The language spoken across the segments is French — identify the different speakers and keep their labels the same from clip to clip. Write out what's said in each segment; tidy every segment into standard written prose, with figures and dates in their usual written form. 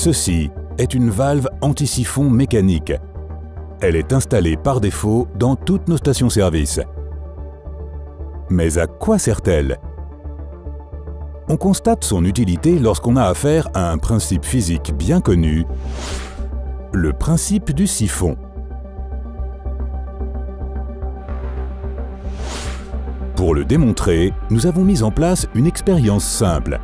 Speaker 1: Ceci est une valve anti-siphon mécanique. Elle est installée par défaut dans toutes nos stations-service. Mais à quoi sert-elle? On constate son utilité lorsqu'on a affaire à un principe physique bien connu, le principe du siphon. Pour le démontrer, nous avons mis en place une expérience simple.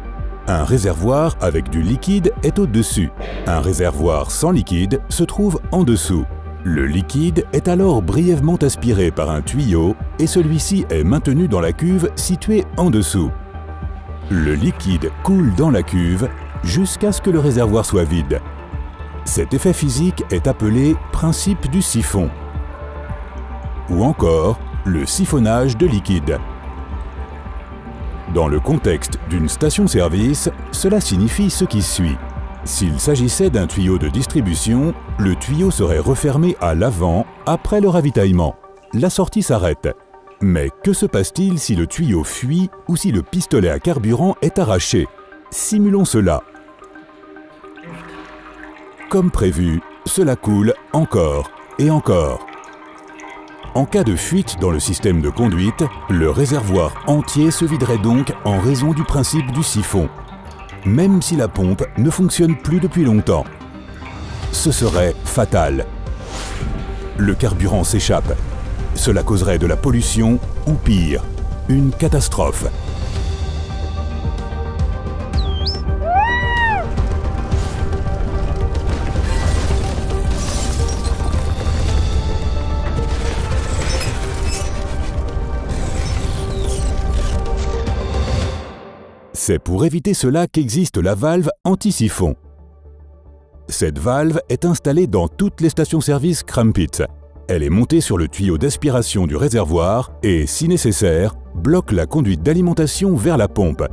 Speaker 1: Un réservoir avec du liquide est au-dessus. Un réservoir sans liquide se trouve en dessous. Le liquide est alors brièvement aspiré par un tuyau et celui-ci est maintenu dans la cuve située en dessous. Le liquide coule dans la cuve jusqu'à ce que le réservoir soit vide. Cet effet physique est appelé principe du siphon, ou encore le siphonnage de liquide. Dans le contexte d'une station-service, cela signifie ce qui suit. S'il s'agissait d'un tuyau de distribution, le tuyau serait refermé à l'avant après le ravitaillement. La sortie s'arrête. Mais que se passe-t-il si le tuyau fuit ou si le pistolet à carburant est arraché? Simulons cela. Comme prévu, cela coule encore et encore. En cas de fuite dans le système de conduite, le réservoir entier se viderait donc en raison du principe du siphon, même si la pompe ne fonctionne plus depuis longtemps. Ce serait fatal. Le carburant s'échappe. Cela causerait de la pollution ou pire, une catastrophe. C'est pour éviter cela qu'existe la valve anti-siphon. Cette valve est installée dans toutes les stations-service Crumpit. Elle est montée sur le tuyau d'aspiration du réservoir et, si nécessaire, bloque la conduite d'alimentation vers la pompe.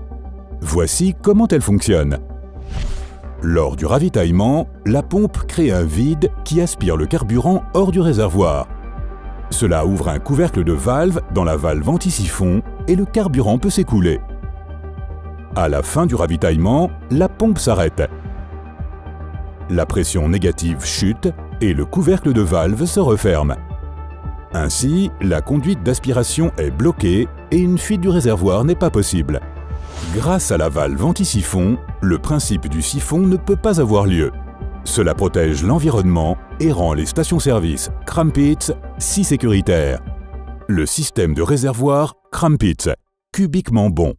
Speaker 1: Voici comment elle fonctionne. Lors du ravitaillement, la pompe crée un vide qui aspire le carburant hors du réservoir. Cela ouvre un couvercle de valve dans la valve anti-siphon et le carburant peut s'écouler. À la fin du ravitaillement, la pompe s'arrête. La pression négative chute et le couvercle de valve se referme. Ainsi, la conduite d'aspiration est bloquée et une fuite du réservoir n'est pas possible. Grâce à la valve anti-siphon, le principe du siphon ne peut pas avoir lieu. Cela protège l'environnement et rend les stations-service Crumpit si sécuritaires. Le système de réservoir Crumpit, cubiquement bon.